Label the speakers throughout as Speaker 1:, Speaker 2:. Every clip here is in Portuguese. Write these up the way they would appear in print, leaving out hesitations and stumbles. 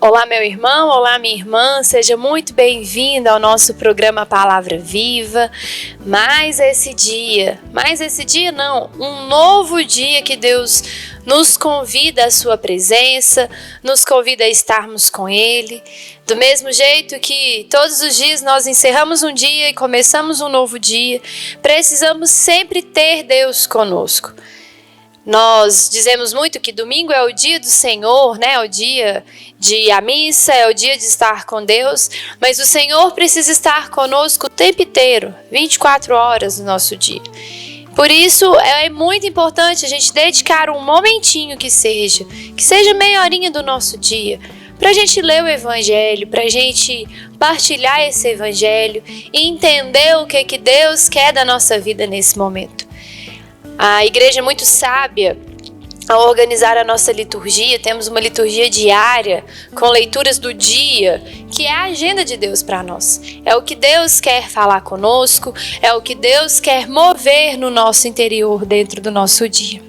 Speaker 1: Olá, meu irmão, olá, minha irmã, seja muito bem-vindo ao nosso programa Palavra Viva. Mais esse dia não, um novo dia que Deus nos convida à sua presença, nos convida a estarmos com Ele. Do mesmo jeito que todos os dias nós encerramos um dia e começamos um novo dia, precisamos sempre ter Deus conosco. Nós dizemos muito que domingo é o dia do Senhor, né? É o dia de ir à missa, é o dia de estar com Deus, mas o Senhor precisa estar conosco o tempo inteiro, 24 horas do nosso dia. Por isso é muito importante a gente dedicar um momentinho que seja meia horinha do nosso dia, para a gente ler o Evangelho, para a gente partilhar esse Evangelho e entender o que Deus quer da nossa vida nesse momento. A igreja é muito sábia ao organizar a nossa liturgia. Temos uma liturgia diária com leituras do dia, que é a agenda de Deus para nós. É o que Deus quer falar conosco, é o que Deus quer mover no nosso interior dentro do nosso dia.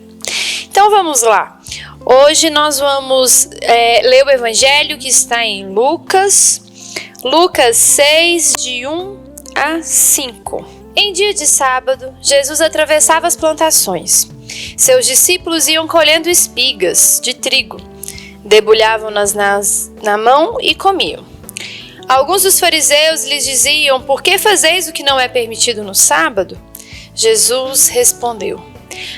Speaker 1: Então vamos lá. Hoje nós vamos ler o Evangelho que está em Lucas 6, de 1 a 5. Em dia de sábado, Jesus atravessava as plantações. Seus discípulos iam colhendo espigas de trigo, debulhavam-nas na mão e comiam. Alguns dos fariseus lhes diziam: "Por que fazeis o que não é permitido no sábado?" Jesus respondeu: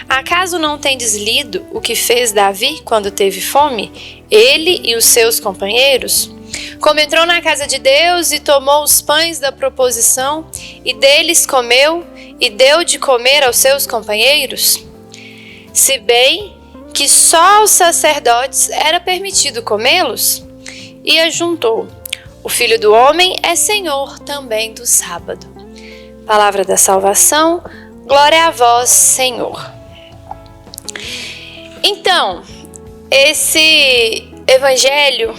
Speaker 1: "Acaso não tendes lido o que fez Davi quando teve fome, ele e os seus companheiros? Como entrou na casa de Deus e tomou os pães da proposição, e deles comeu e deu de comer aos seus companheiros? Se bem que só aos sacerdotes era permitido comê-los." E ajuntou: "O Filho do Homem é Senhor também do sábado." Palavra da salvação, glória a vós, Senhor. Então, esse Evangelho,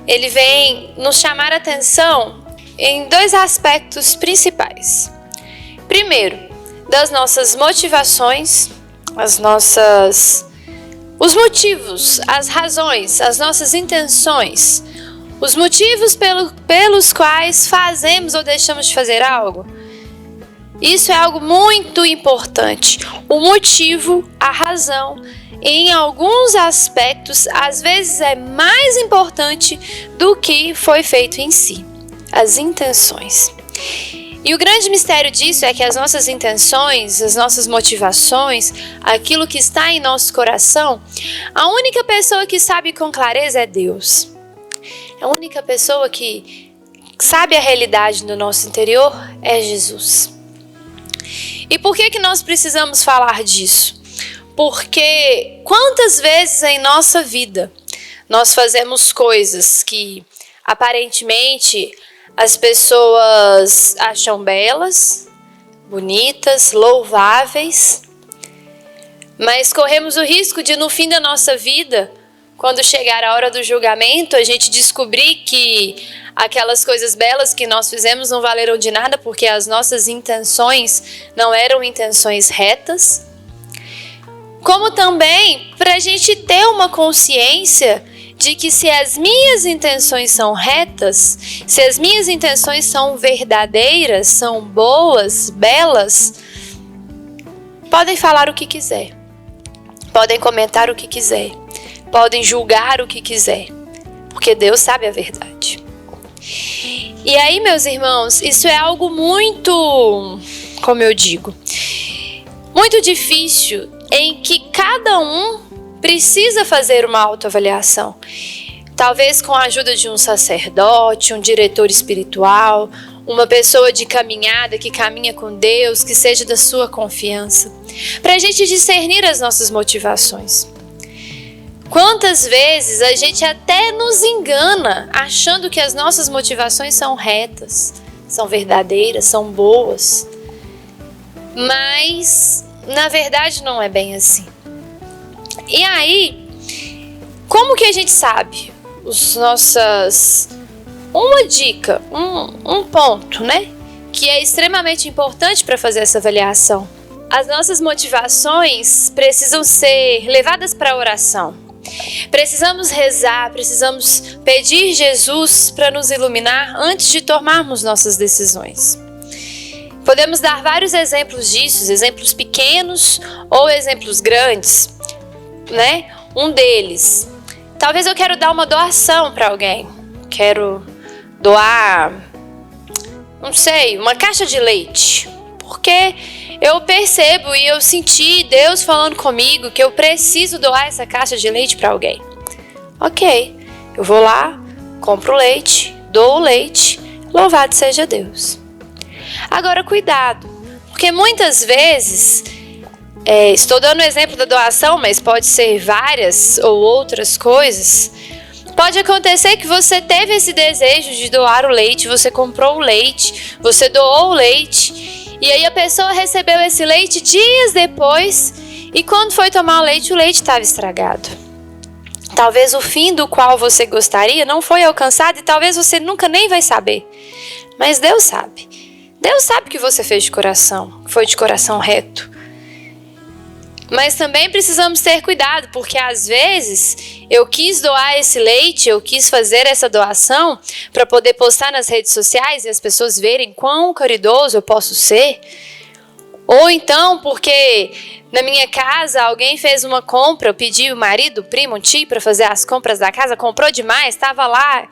Speaker 1: ele vem nos chamar a atenção em dois aspectos principais. Primeiro, das nossas motivações, os motivos, as razões, as nossas intenções, os motivos pelos quais fazemos ou deixamos de fazer algo. Isso é algo muito importante. O motivo, a razão, em alguns aspectos, às vezes é mais importante do que foi feito em si, as intenções. E o grande mistério disso é que as nossas intenções, as nossas motivações, aquilo que está em nosso coração, a única pessoa que sabe com clareza é Deus. A única pessoa que sabe a realidade do nosso interior é Jesus. E por que nós precisamos falar disso? Porque quantas vezes em nossa vida nós fazemos coisas que aparentemente as pessoas acham belas, bonitas, louváveis, mas corremos o risco de no fim da nossa vida, quando chegar a hora do julgamento, a gente descobrir que aquelas coisas belas que nós fizemos não valeram de nada porque as nossas intenções não eram intenções retas. Como também para a gente ter uma consciência de que se as minhas intenções são retas, se as minhas intenções são verdadeiras, são boas, belas, podem falar o que quiser, podem comentar o que quiser, podem julgar o que quiser, porque Deus sabe a verdade. E aí, meus irmãos, isso é algo muito, como eu digo, muito difícil, em que cada um precisa fazer uma autoavaliação. Talvez com a ajuda de um sacerdote, um diretor espiritual, uma pessoa de caminhada que caminha com Deus, que seja da sua confiança, para a gente discernir as nossas motivações. Quantas vezes a gente até nos engana achando que as nossas motivações são retas, são verdadeiras, são boas, mas na verdade não é bem assim. E aí, como que a gente sabe? Uma dica, um ponto, né? Que é extremamente importante para fazer essa avaliação. As nossas motivações precisam ser levadas para a oração. Precisamos rezar, precisamos pedir Jesus para nos iluminar antes de tomarmos nossas decisões. Podemos dar vários exemplos disso, exemplos pequenos ou exemplos grandes, né? Um deles, talvez eu quero dar uma doação para alguém. Quero doar, não sei, uma caixa de leite. Porque eu percebo e eu senti Deus falando comigo que eu preciso doar essa caixa de leite para alguém. Ok, eu vou lá, compro o leite, dou o leite, louvado seja Deus. Agora, cuidado, porque muitas vezes, estou dando o exemplo da doação, mas pode ser várias ou outras coisas. Pode acontecer que você teve esse desejo de doar o leite, você comprou o leite, você doou o leite, e aí a pessoa recebeu esse leite dias depois, e quando foi tomar o leite estava estragado. Talvez o fim do qual você gostaria não foi alcançado e talvez você nunca nem vai saber. Mas Deus sabe. Deus sabe que você fez de coração, foi de coração reto. Mas também precisamos ter cuidado, porque às vezes eu quis doar esse leite, eu quis fazer essa doação para poder postar nas redes sociais e as pessoas verem quão caridoso eu posso ser. Ou então porque na minha casa alguém fez uma compra, eu pedi o marido, o primo, o tio para fazer as compras da casa, comprou demais, estava lá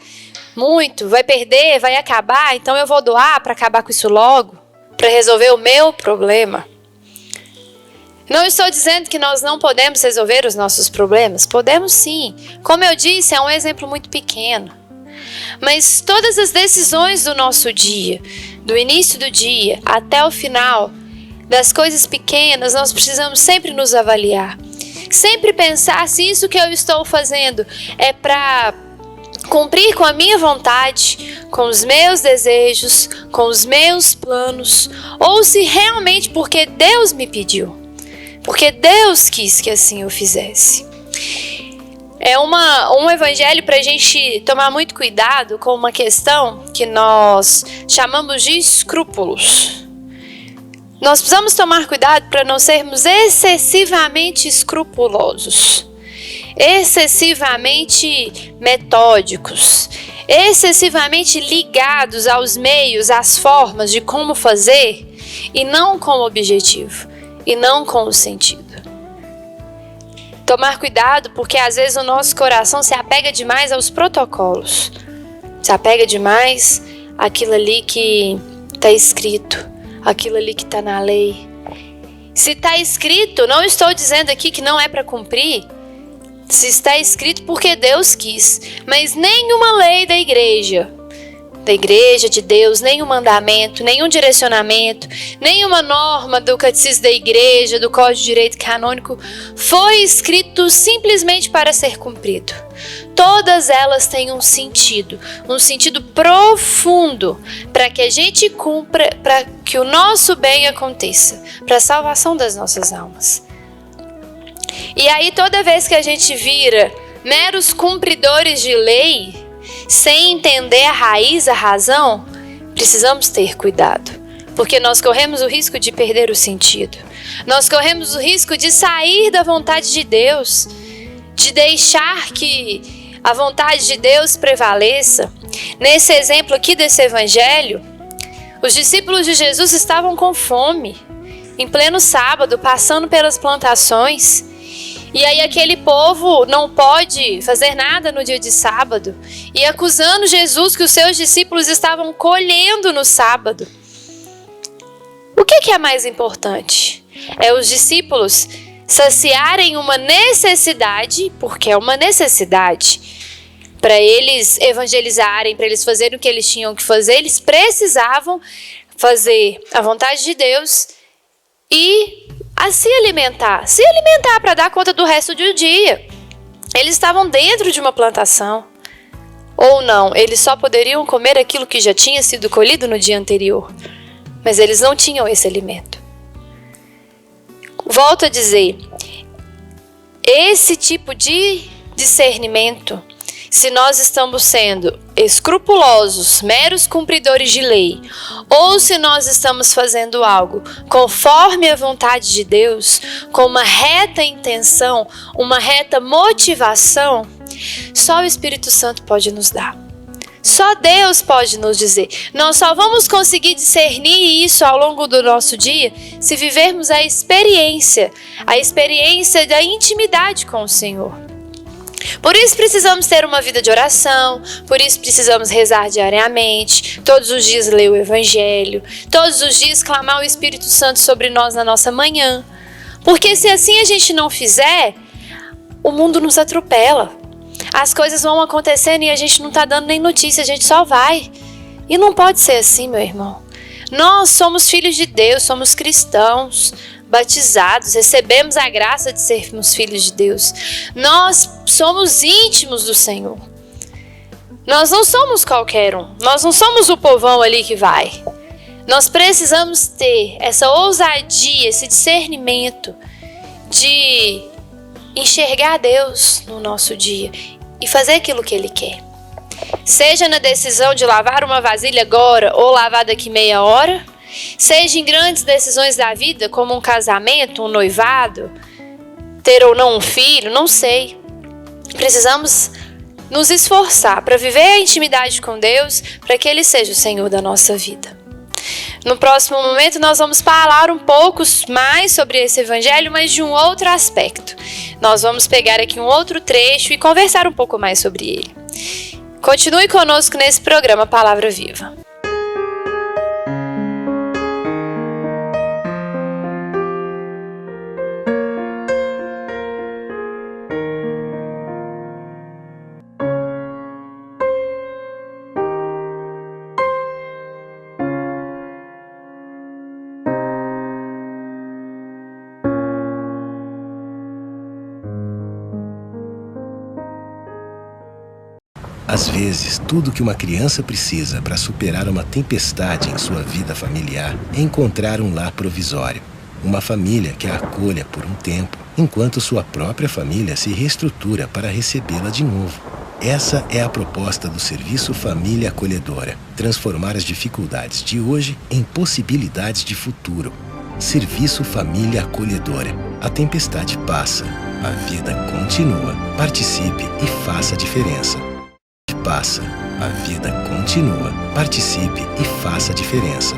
Speaker 1: muito, vai perder, vai acabar, então eu vou doar para acabar com isso logo, para resolver o meu problema. Não estou dizendo que nós não podemos resolver os nossos problemas, podemos sim. Como eu disse, é um exemplo muito pequeno. Mas todas as decisões do nosso dia, do início do dia até o final, das coisas pequenas, nós precisamos sempre nos avaliar. Sempre pensar se isso que eu estou fazendo é para cumprir com a minha vontade, com os meus desejos, com os meus planos, ou se realmente porque Deus me pediu, porque Deus quis que assim eu fizesse. É um evangelho para a gente tomar muito cuidado com uma questão que nós chamamos de escrúpulos. Nós precisamos tomar cuidado para não sermos excessivamente escrupulosos, excessivamente metódicos, excessivamente ligados aos meios, às formas de como fazer, e não com o objetivo, e não com o sentido. Tomar cuidado porque às vezes o nosso coração se apega demais aos protocolos, se apega demais àquilo ali que está escrito, aquilo ali que está na lei. Se está escrito, não estou dizendo aqui que não é para cumprir. Se está escrito porque Deus quis. Mas nenhuma lei da igreja de Deus, nenhum mandamento, nenhum direcionamento, nenhuma norma do catecismo da igreja, do Código de Direito Canônico, foi escrito simplesmente para ser cumprido. Todas elas têm um sentido profundo, para que a gente cumpra, para que o nosso bem aconteça, para a salvação das nossas almas. E aí toda vez que a gente vira meros cumpridores de lei, sem entender a raiz, a razão, precisamos ter cuidado, porque nós corremos o risco de perder o sentido. Nós corremos o risco de sair da vontade de Deus, de deixar que a vontade de Deus prevaleça. Nesse exemplo aqui desse evangelho, os discípulos de Jesus estavam com fome, em pleno sábado, passando pelas plantações. E aí aquele povo não pode fazer nada no dia de sábado, e acusando Jesus que os seus discípulos estavam colhendo no sábado. O que é mais importante? É os discípulos saciarem uma necessidade, porque é uma necessidade, para eles evangelizarem, para eles fazerem o que eles tinham que fazer, eles precisavam fazer a vontade de Deus e a se alimentar para dar conta do resto do dia. Eles estavam dentro de uma plantação. Ou não, eles só poderiam comer aquilo que já tinha sido colhido no dia anterior. Mas eles não tinham esse alimento. Volto a dizer, esse tipo de discernimento, se nós estamos sendo escrupulosos, meros cumpridores de lei, ou se nós estamos fazendo algo conforme a vontade de Deus, com uma reta intenção, uma reta motivação, só o Espírito Santo pode nos dar. Só Deus pode nos dizer. Nós só vamos conseguir discernir isso ao longo do nosso dia se vivermos a experiência da intimidade com o Senhor. Por isso precisamos ter uma vida de oração, por isso precisamos rezar diariamente, todos os dias ler o Evangelho, todos os dias clamar o Espírito Santo sobre nós na nossa manhã. Porque se assim a gente não fizer, o mundo nos atropela. As coisas vão acontecendo e a gente não está dando nem notícia, a gente só vai. E não pode ser assim, meu irmão. Nós somos filhos de Deus, somos cristãos, batizados, recebemos a graça de sermos filhos de Deus. Nós somos íntimos do Senhor. Nós não somos qualquer um. Nós não somos o povão ali que vai. Nós precisamos ter essa ousadia, esse discernimento de enxergar Deus no nosso dia e fazer aquilo que Ele quer. Seja na decisão de lavar uma vasilha agora ou lavar daqui meia hora, seja em grandes decisões da vida, como um casamento, um noivado, ter ou não um filho, não sei. Precisamos nos esforçar para viver a intimidade com Deus, para que Ele seja o Senhor da nossa vida. No próximo momento nós vamos falar um pouco mais sobre esse evangelho, mas de um outro aspecto. Nós vamos pegar aqui um outro trecho e conversar um pouco mais sobre ele. Continue conosco nesse programa Palavra Viva.
Speaker 2: Às vezes, tudo que uma criança precisa para superar uma tempestade em sua vida familiar é encontrar um lar provisório. Uma família que a acolha por um tempo, enquanto sua própria família se reestrutura para recebê-la de novo. Essa é a proposta do Serviço Família Acolhedora: transformar as dificuldades de hoje em possibilidades de futuro. Serviço Família Acolhedora. A tempestade passa, a vida continua. Participe e faça a diferença. Passa, a vida continua. Participe e faça a diferença.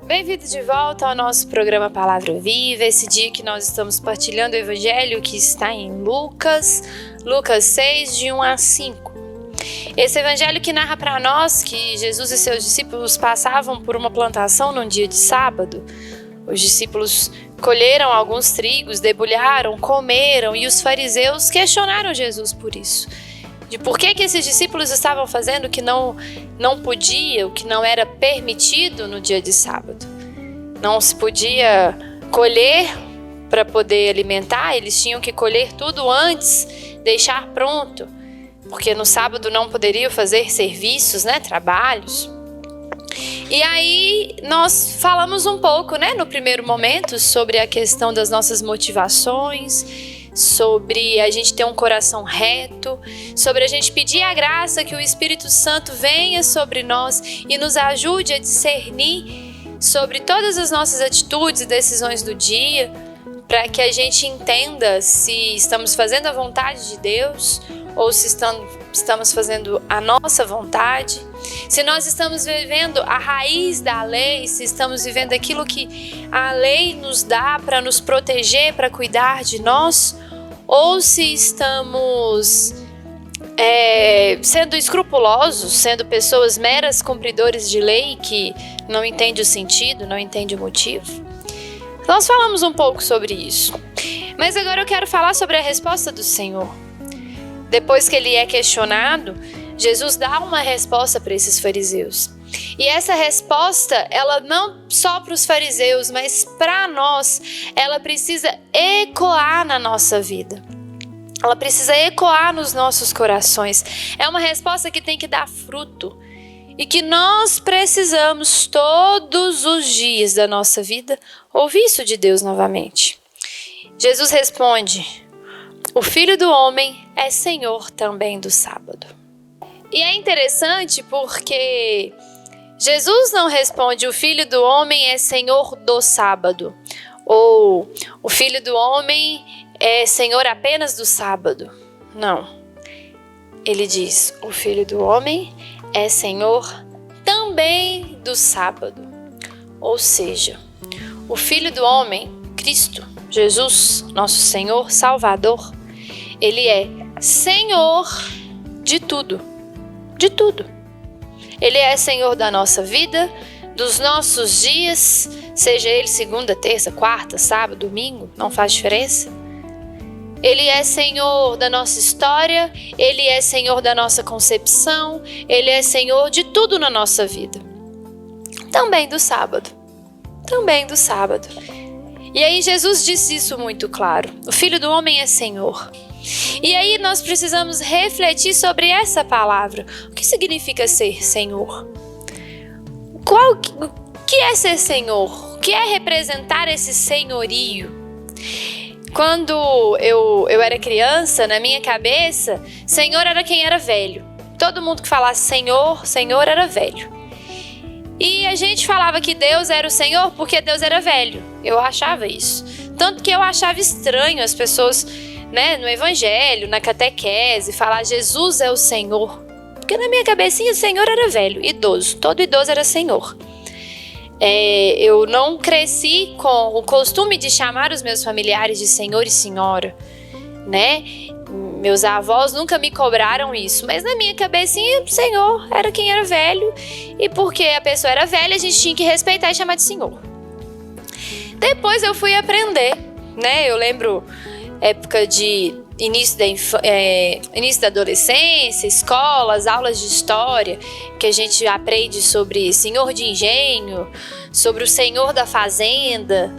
Speaker 1: Bem-vindo de volta ao nosso programa Palavra Viva, esse dia que nós estamos partilhando o Evangelho que está em Lucas 6, de 1 a 5. Esse Evangelho que narra para nós que Jesus e seus discípulos passavam por uma plantação num dia de sábado. Os discípulos colheram alguns trigos, debulharam, comeram, e os fariseus questionaram Jesus por isso. De por que esses discípulos estavam fazendo o que não podia, o que não era permitido no dia de sábado. Não se podia colher para poder alimentar, eles tinham que colher tudo antes, deixar pronto, porque no sábado não poderiam fazer serviços, trabalhos. E aí nós falamos um pouco, no primeiro momento, sobre a questão das nossas motivações, sobre a gente ter um coração reto, sobre a gente pedir a graça que o Espírito Santo venha sobre nós e nos ajude a discernir sobre todas as nossas atitudes e decisões do dia, para que a gente entenda se estamos fazendo a vontade de Deus ou se estamos fazendo a nossa vontade, se nós estamos vivendo a raiz da lei, se estamos vivendo aquilo que a lei nos dá para nos proteger, para cuidar de nós, ou se estamos sendo escrupulosos, sendo pessoas meras cumpridores de lei que não entendem o sentido, não entendem o motivo. Nós falamos um pouco sobre isso, mas agora eu quero falar sobre a resposta do Senhor. Depois que ele é questionado, Jesus dá uma resposta para esses fariseus. E essa resposta, ela não só para os fariseus, mas para nós, ela precisa ecoar na nossa vida. Ela precisa ecoar nos nossos corações. É uma resposta que tem que dar fruto. E que nós precisamos todos os dias da nossa vida ouvir isso de Deus novamente. Jesus responde: o Filho do Homem é Senhor também do sábado. E é interessante porque Jesus não responde: o Filho do Homem é Senhor do sábado. Ou o Filho do Homem é Senhor apenas do sábado. Não. Ele diz: o Filho do Homem é Senhor também do sábado. Ou seja, o Filho do Homem, Cristo, Jesus, nosso Senhor, Salvador, ele é Senhor de tudo. De tudo. Ele é Senhor da nossa vida, dos nossos dias, seja ele segunda, terça, quarta, sábado, domingo, não faz diferença. Ele é Senhor da nossa história, Ele é Senhor da nossa concepção, Ele é Senhor de tudo na nossa vida. Também do sábado. Também do sábado. E aí Jesus disse isso muito claro. O Filho do Homem é Senhor. E aí nós precisamos refletir sobre essa palavra. O que significa ser Senhor? O que é ser Senhor? O que é representar esse senhorio? Quando eu era criança, na minha cabeça, Senhor era quem era velho. Todo mundo que falasse Senhor, Senhor era velho. E a gente falava que Deus era o Senhor porque Deus era velho. Eu achava isso. Tanto que eu achava estranho as pessoas, né, no evangelho, na catequese, falar Jesus é o Senhor. Porque na minha cabecinha o Senhor era velho, idoso. Todo idoso era Senhor. Eu não cresci com o costume de chamar os meus familiares de senhor e senhora, né? Meus avós nunca me cobraram isso, mas na minha cabecinha, o senhor era quem era velho, e porque a pessoa era velha, a gente tinha que respeitar e chamar de senhor. Depois eu fui aprender, né? Eu lembro época de início da adolescência, escolas, aulas de história, que a gente aprende sobre senhor de engenho, sobre o senhor da fazenda.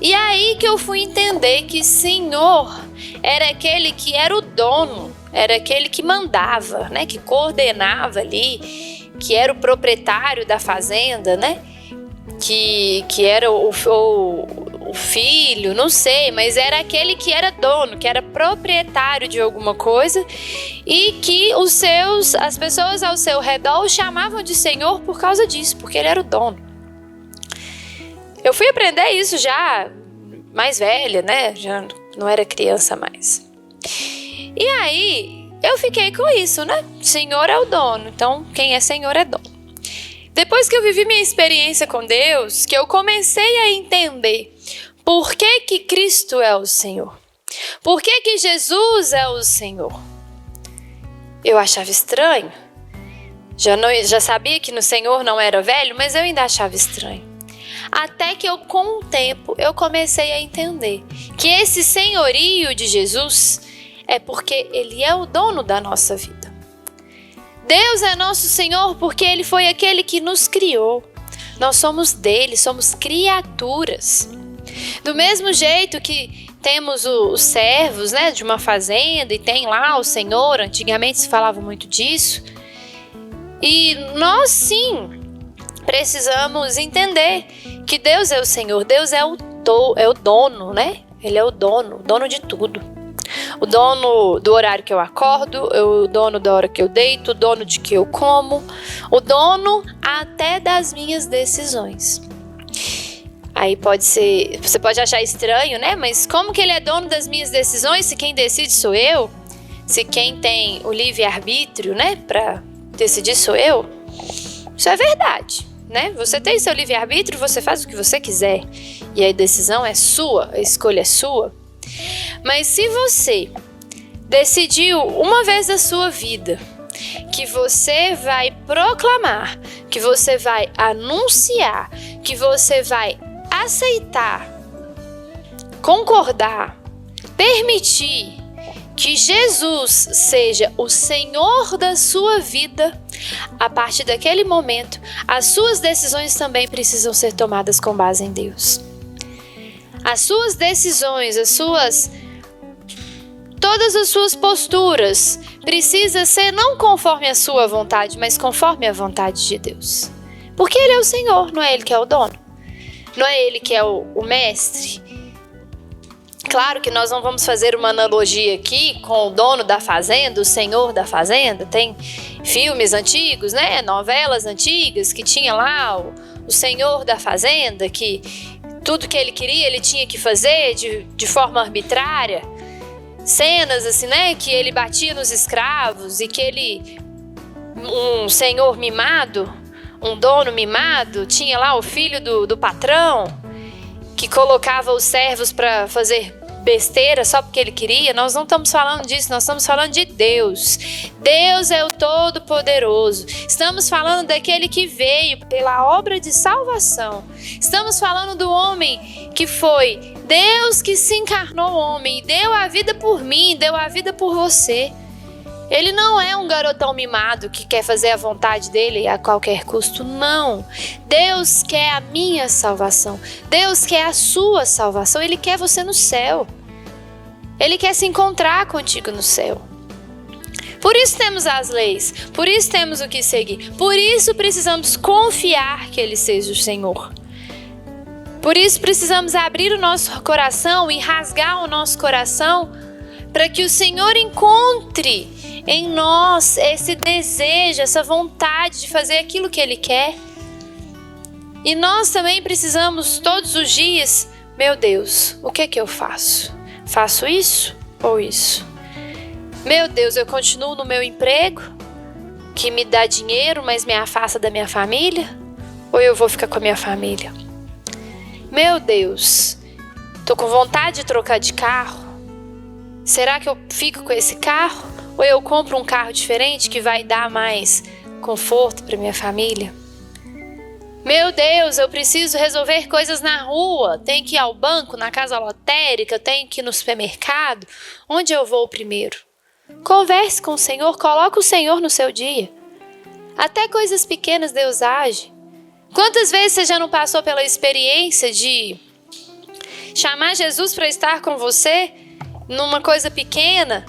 Speaker 1: E aí que eu fui entender que senhor era aquele que era o dono, era aquele que mandava, né, que coordenava ali, que era o proprietário da fazenda, né, que era o filho, não sei, mas era aquele que era dono, que era proprietário de alguma coisa e que as pessoas ao seu redor o chamavam de senhor por causa disso, porque ele era o dono. Eu fui aprender isso já mais velha, né? Já não era criança mais. E aí eu fiquei com isso, né? Senhor é o dono, então quem é senhor é dono. Depois que eu vivi minha experiência com Deus, que eu comecei a entender por que Cristo é o Senhor, por que Jesus é o Senhor, eu achava estranho. Já sabia que no Senhor não era velho, mas eu ainda achava estranho. Até que com o tempo eu comecei a entender que esse senhorio de Jesus é porque Ele é o dono da nossa vida. Deus é nosso Senhor porque Ele foi aquele que nos criou. Nós somos dele, somos criaturas. Do mesmo jeito que temos os servos, né, de uma fazenda e tem lá o Senhor, antigamente se falava muito disso. E nós sim precisamos entender que Deus é o Senhor, Deus é o dono, né? Ele é o dono de tudo. O dono do horário que eu acordo, o dono da hora que eu deito, o dono de que eu como, o dono até das minhas decisões. Aí você pode achar estranho, né? Mas como que ele é dono das minhas decisões se quem decide sou eu? Se quem tem o livre-arbítrio, né, para decidir sou eu? Isso é verdade, né? Você tem seu livre-arbítrio, você faz o que você quiser. E a decisão é sua, a escolha é sua. Mas se você decidiu uma vez na sua vida que você vai proclamar, que você vai anunciar, que você vai aceitar, concordar, permitir que Jesus seja o Senhor da sua vida, a partir daquele momento, as suas decisões também precisam ser tomadas com base em Deus. As suas decisões, todas as suas posturas precisam ser não conforme a sua vontade, mas conforme a vontade de Deus. Porque Ele é o Senhor, não é Ele que é o dono. Não é Ele que é o mestre. Claro que nós não vamos fazer uma analogia aqui com o dono da fazenda, o senhor da fazenda. Tem filmes antigos, né? Novelas antigas que tinha lá o senhor da fazenda, que tudo que ele queria ele tinha que fazer de forma arbitrária. Cenas assim, né? Que ele batia nos escravos e que um senhor mimado, um dono mimado, tinha lá o filho do patrão que colocava os servos para fazer besteira só porque ele queria. Nós não estamos falando disso, nós estamos falando de Deus. Deus é o Todo-Poderoso. Estamos falando daquele que veio pela obra de salvação. Estamos falando do homem que foi Deus que se encarnou homem e deu a vida por mim, deu a vida por você. Ele não é um garotão mimado que quer fazer a vontade dele a qualquer custo, não. Deus quer a minha salvação. Deus quer a sua salvação. Ele quer você no céu. Ele quer se encontrar contigo no céu. Por isso temos as leis. Por isso temos o que seguir. Por isso precisamos confiar que Ele seja o Senhor. Por isso precisamos abrir o nosso coração e rasgar o nosso coração para que o Senhor encontre em nós esse desejo, essa vontade de fazer aquilo que Ele quer. E nós também precisamos todos os dias, meu Deus, o que é que eu faço? Faço isso ou isso? Meu Deus, eu continuo no meu emprego, que me dá dinheiro, mas me afasta da minha família? Ou eu vou ficar com a minha família? Meu Deus, tô com vontade de trocar de carro. Será que eu fico com esse carro? Ou eu compro um carro diferente que vai dar mais conforto para minha família? Meu Deus, eu preciso resolver coisas na rua. Tenho que ir ao banco, na casa lotérica, tenho que ir no supermercado. Onde eu vou primeiro? Converse com o Senhor, coloque o Senhor no seu dia. Até coisas pequenas Deus age. Quantas vezes você já não passou pela experiência de chamar Jesus para estar com você numa coisa pequena?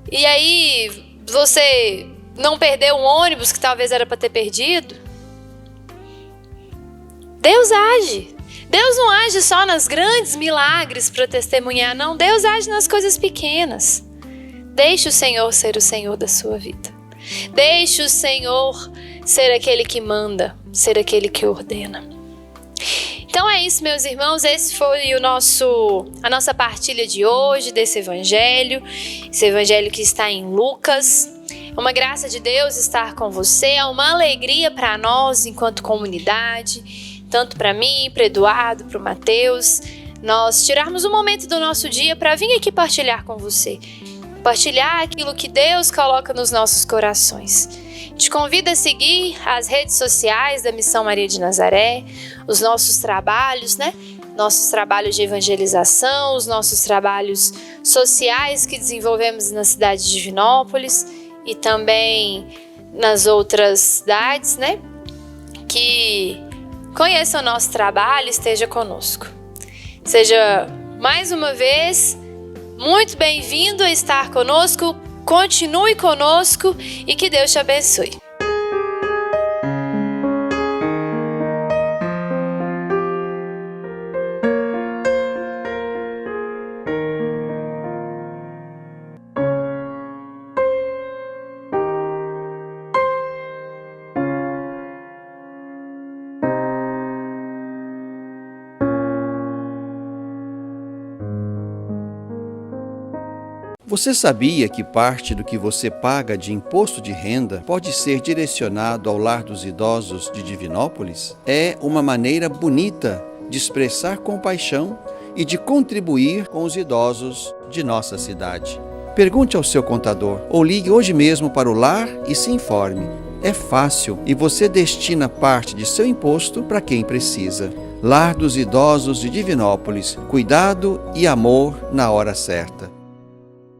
Speaker 1: E aí você não perdeu um ônibus que talvez era para ter perdido? Deus age. Deus não age só nas grandes milagres para testemunhar, não. Deus age nas coisas pequenas. Deixe o Senhor ser o Senhor da sua vida. Deixe o Senhor ser aquele que manda, ser aquele que ordena. Então é isso, meus irmãos, esse foi a nossa partilha de hoje desse evangelho, esse evangelho que está em Lucas. É uma graça de Deus estar com você, é uma alegria para nós enquanto comunidade, tanto para mim, para Eduardo, para o Mateus, nós tirarmos um momento do nosso dia para vir aqui partilhar com você, partilhar aquilo que Deus coloca nos nossos corações. Te convido a seguir as redes sociais da Missão Maria de Nazaré, os nossos trabalhos, né? Nossos trabalhos de evangelização, os nossos trabalhos sociais que desenvolvemos na cidade de Divinópolis e também nas outras cidades, né? Que conheça o nosso trabalho e esteja conosco. Seja mais uma vez muito bem-vindo a estar conosco. Continue conosco e que Deus te abençoe.
Speaker 3: Você sabia que parte do que você paga de imposto de renda pode ser direcionado ao Lar dos Idosos de Divinópolis? É uma maneira bonita de expressar compaixão e de contribuir com os idosos de nossa cidade. Pergunte ao seu contador ou ligue hoje mesmo para o lar e se informe. É fácil e você destina parte de seu imposto para quem precisa. Lar dos Idosos de Divinópolis. Cuidado e amor na hora certa.